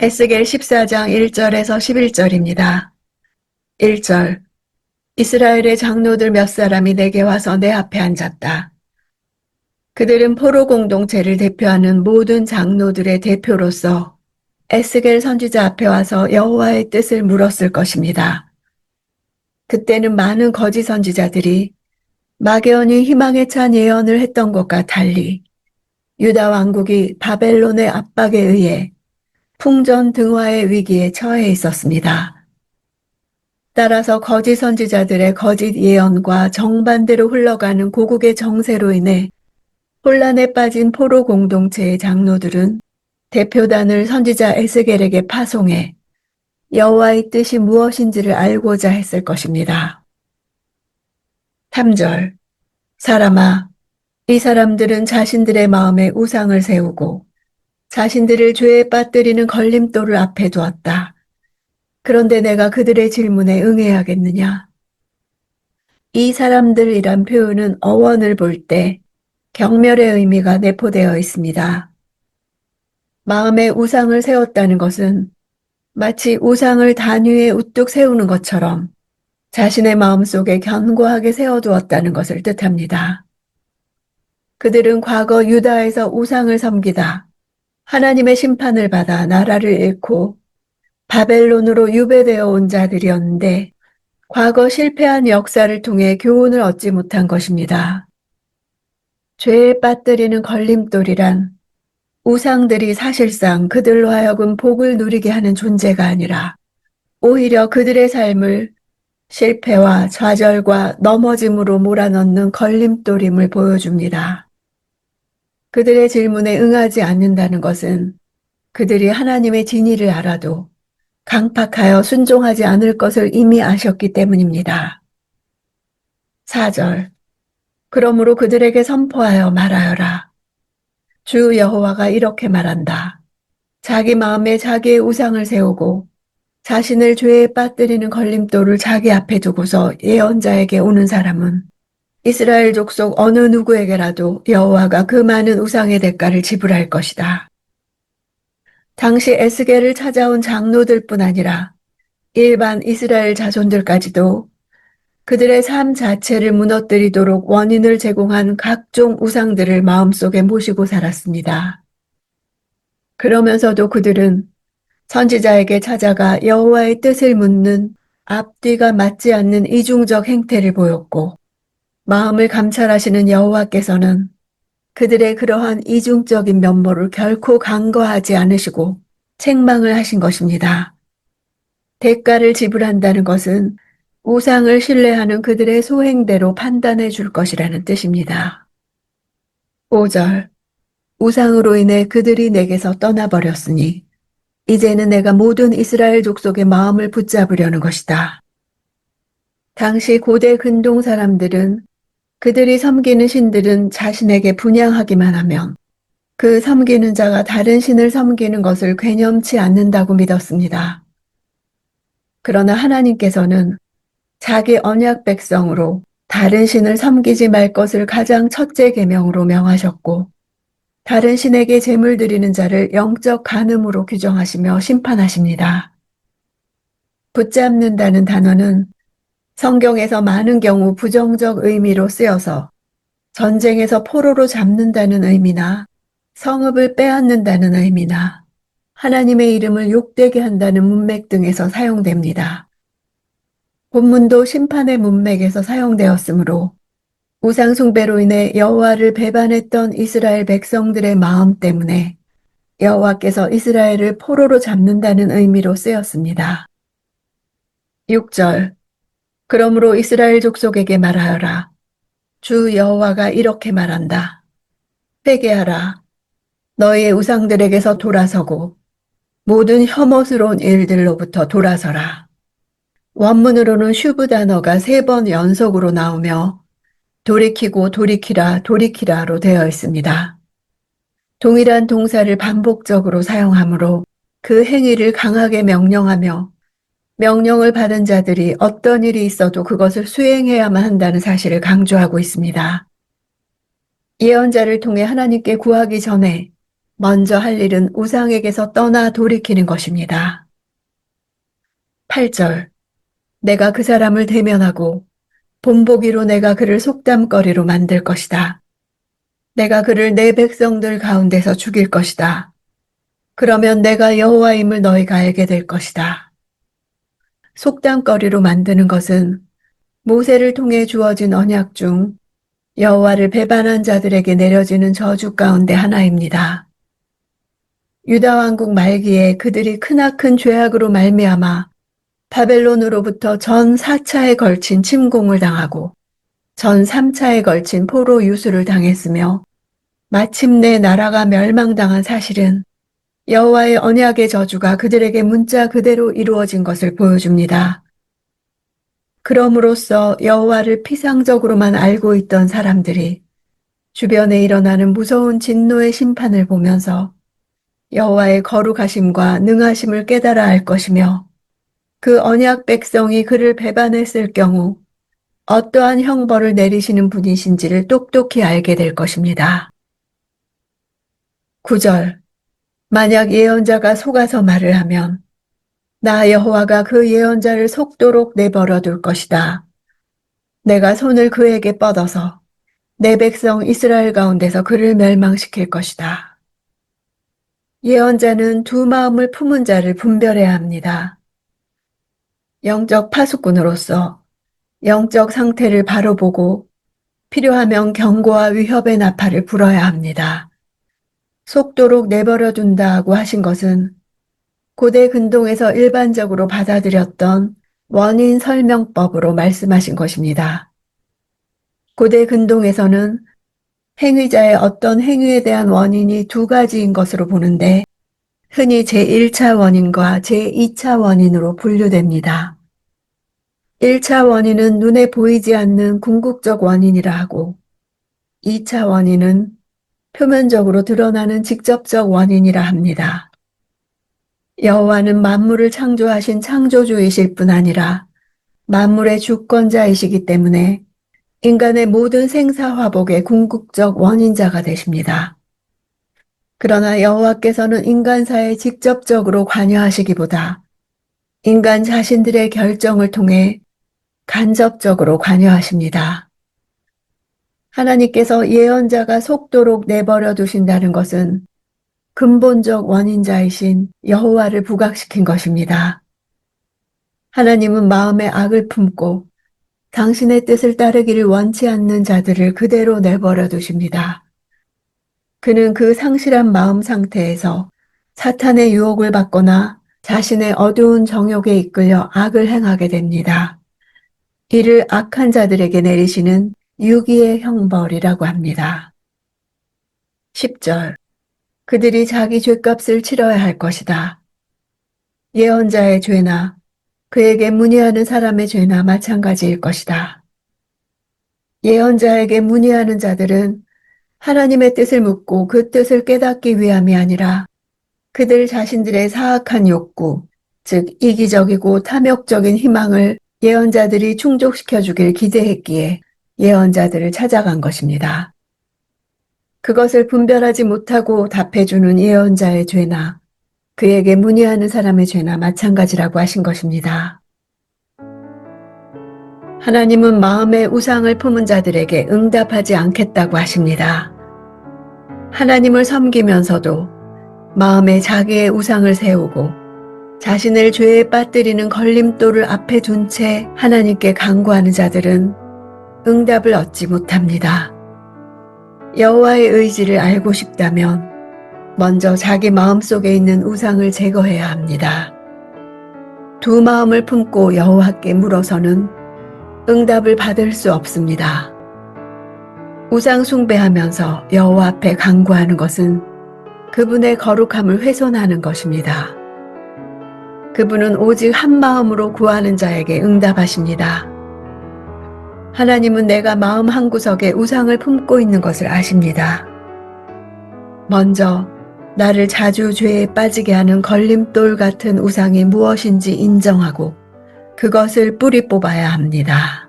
에스겔 14장 1절에서 11절입니다. 1절. 이스라엘의 장로들 몇 사람이 내게 와서 내 앞에 앉았다. 그들은 포로 공동체를 대표하는 모든 장로들의 대표로서 에스겔 선지자 앞에 와서 여호와의 뜻을 물었을 것입니다. 그때는 많은 거짓 선지자들이 마게언이 희망에 찬 예언을 했던 것과 달리 유다 왕국이 바벨론의 압박에 의해 풍전등화의 위기에 처해 있었습니다. 따라서 거짓 선지자들의 거짓 예언과 정반대로 흘러가는 고국의 정세로 인해 혼란에 빠진 포로 공동체의 장로들은 대표단을 선지자 에스겔에게 파송해 여호와의 뜻이 무엇인지를 알고자 했을 것입니다. 3절. 사람아, 이 사람들은 자신들의 마음에 우상을 세우고 자신들을 죄에 빠뜨리는 걸림돌을 앞에 두었다. 그런데 내가 그들의 질문에 응해야겠느냐? 이 사람들이란 표현은 어원을 볼 때 경멸의 의미가 내포되어 있습니다. 마음에 우상을 세웠다는 것은 마치 우상을 단 위에 우뚝 세우는 것처럼 자신의 마음속에 견고하게 세워두었다는 것을 뜻합니다. 그들은 과거 유다에서 우상을 섬기다 하나님의 심판을 받아 나라를 잃고 바벨론으로 유배되어 온 자들이었는데 과거 실패한 역사를 통해 교훈을 얻지 못한 것입니다. 죄에 빠뜨리는 걸림돌이란 우상들이 사실상 그들로 하여금 복을 누리게 하는 존재가 아니라 오히려 그들의 삶을 실패와 좌절과 넘어짐으로 몰아넣는 걸림돌임을 보여줍니다. 그들의 질문에 응하지 않는다는 것은 그들이 하나님의 진리를 알아도 강팍하여 순종하지 않을 것을 이미 아셨기 때문입니다. 4절. 그러므로 그들에게 선포하여 말하여라. 주 여호와가 이렇게 말한다. 자기 마음에 자기의 우상을 세우고 자신을 죄에 빠뜨리는 걸림돌을 자기 앞에 두고서 예언자에게 오는 사람은 이스라엘 족속 어느 누구에게라도 여호와가 그 많은 우상의 대가를 지불할 것이다. 당시 에스겔을 찾아온 장로들뿐 아니라 일반 이스라엘 자손들까지도 그들의 삶 자체를 무너뜨리도록 원인을 제공한 각종 우상들을 마음속에 모시고 살았습니다. 그러면서도 그들은 선지자에게 찾아가 여호와의 뜻을 묻는 앞뒤가 맞지 않는 이중적 행태를 보였고 마음을 감찰하시는 여호와께서는 그들의 그러한 이중적인 면모를 결코 간과하지 않으시고 책망을 하신 것입니다. 대가를 지불한다는 것은 우상을 신뢰하는 그들의 소행대로 판단해 줄 것이라는 뜻입니다. 5절. 우상으로 인해 그들이 내게서 떠나버렸으니 이제는 내가 모든 이스라엘 족속의 마음을 붙잡으려는 것이다. 당시 고대 근동 사람들은 그들이 섬기는 신들은 자신에게 분향하기만 하면 그 섬기는 자가 다른 신을 섬기는 것을 괴념치 않는다고 믿었습니다. 그러나 하나님께서는 자기 언약 백성으로 다른 신을 섬기지 말 것을 가장 첫째 계명으로 명하셨고 다른 신에게 제물 드리는 자를 영적 간음으로 규정하시며 심판하십니다. 붙잡는다는 단어는 성경에서 많은 경우 부정적 의미로 쓰여서 전쟁에서 포로로 잡는다는 의미나 성읍을 빼앗는다는 의미나 하나님의 이름을 욕되게 한다는 문맥 등에서 사용됩니다. 본문도 심판의 문맥에서 사용되었으므로 우상 숭배로 인해 여호와를 배반했던 이스라엘 백성들의 마음 때문에 여호와께서 이스라엘을 포로로 잡는다는 의미로 쓰였습니다. 6절. 그러므로 이스라엘 족속에게 말하여라. 주 여호와가 이렇게 말한다. 회개하라. 너희의 우상들에게서 돌아서고 모든 혐오스러운 일들로부터 돌아서라. 원문으로는 슈브 단어가 3번 연속으로 나오며 돌이키고 돌이키라 돌이키라로 되어 있습니다. 동일한 동사를 반복적으로 사용하므로 그 행위를 강하게 명령하며 명령을 받은 자들이 어떤 일이 있어도 그것을 수행해야만 한다는 사실을 강조하고 있습니다. 예언자를 통해 하나님께 구하기 전에 먼저 할 일은 우상에게서 떠나 돌이키는 것입니다. 8절. 내가 그 사람을 대면하고 본보기로 내가 그를 속담거리로 만들 것이다. 내가 그를 내 백성들 가운데서 죽일 것이다. 그러면 내가 여호와임을 너희가 알게 될 것이다. 속담거리로 만드는 것은 모세를 통해 주어진 언약 중 여호와를 배반한 자들에게 내려지는 저주 가운데 하나입니다. 유다 왕국 말기에 그들이 크나큰 죄악으로 말미암아 바벨론으로부터 전 4차에 걸친 침공을 당하고 전 3차에 걸친 포로 유수를 당했으며 마침내 나라가 멸망당한 사실은 여호와의 언약의 저주가 그들에게 문자 그대로 이루어진 것을 보여줍니다. 그럼으로써 여호와를 피상적으로만 알고 있던 사람들이 주변에 일어나는 무서운 진노의 심판을 보면서 여호와의 거룩하심과 능하심을 깨달아 알 것이며 그 언약 백성이 그를 배반했을 경우 어떠한 형벌을 내리시는 분이신지를 똑똑히 알게 될 것입니다. 9절. 만약 예언자가 속아서 말을 하면 나 여호와가 그 예언자를 속도록 내버려 둘 것이다. 내가 손을 그에게 뻗어서 내 백성 이스라엘 가운데서 그를 멸망시킬 것이다. 예언자는 두 마음을 품은 자를 분별해야 합니다. 영적 파수꾼으로서 영적 상태를 바로 보고 필요하면 경고와 위협의 나팔을 불어야 합니다. 속도록 내버려 둔다고 하신 것은 고대 근동에서 일반적으로 받아들였던 원인 설명법으로 말씀하신 것입니다. 고대 근동에서는 행위자의 어떤 행위에 대한 원인이 두 가지인 것으로 보는데 흔히 제1차 원인과 제2차 원인으로 분류됩니다. 1차 원인은 눈에 보이지 않는 궁극적 원인이라 하고 2차 원인은 표면적으로 드러나는 직접적 원인이라 합니다. 여호와는 만물을 창조하신 창조주이실 뿐 아니라 만물의 주권자이시기 때문에 인간의 모든 생사화복의 궁극적 원인자가 되십니다. 그러나 여호와께서는 인간사에 직접적으로 관여하시기보다 인간 자신들의 결정을 통해 간접적으로 관여하십니다. 하나님께서 예언자가 속도록 내버려 두신다는 것은 근본적 원인자이신 여호와를 부각시킨 것입니다. 하나님은 마음에 악을 품고 당신의 뜻을 따르기를 원치 않는 자들을 그대로 내버려 두십니다. 그는 그 상실한 마음 상태에서 사탄의 유혹을 받거나 자신의 어두운 정욕에 이끌려 악을 행하게 됩니다. 이를 악한 자들에게 내리시는 유기의 형벌이라고 합니다. 10절. 그들이 자기 죗값을 치러야 할 것이다. 예언자의 죄나 그에게 문의하는 사람의 죄나 마찬가지일 것이다. 예언자에게 문의하는 자들은 하나님의 뜻을 묻고 그 뜻을 깨닫기 위함이 아니라 그들 자신들의 사악한 욕구, 즉 이기적이고 탐욕적인 희망을 예언자들이 충족시켜 주길 기대했기에 예언자들을 찾아간 것입니다. 그것을 분별하지 못하고 답해주는 예언자의 죄나 그에게 문의하는 사람의 죄나 마찬가지라고 하신 것입니다. 하나님은 마음의 우상을 품은 자들에게 응답하지 않겠다고 하십니다. 하나님을 섬기면서도 마음에 자기의 우상을 세우고 자신을 죄에 빠뜨리는 걸림돌을 앞에 둔 채 하나님께 간구하는 자들은 응답을 얻지 못합니다. 여호와의 의지를 알고 싶다면 먼저 자기 마음속에 있는 우상을 제거해야 합니다. 두 마음을 품고 여호와께 물어서는 응답을 받을 수 없습니다. 우상 숭배하면서 여호와 앞에 간구하는 것은 그분의 거룩함을 훼손하는 것입니다. 그분은 오직 한 마음으로 구하는 자에게 응답하십니다. 하나님은 내가 마음 한구석에 우상을 품고 있는 것을 아십니다. 먼저 나를 자주 죄에 빠지게 하는 걸림돌 같은 우상이 무엇인지 인정하고 그것을 뿌리 뽑아야 합니다.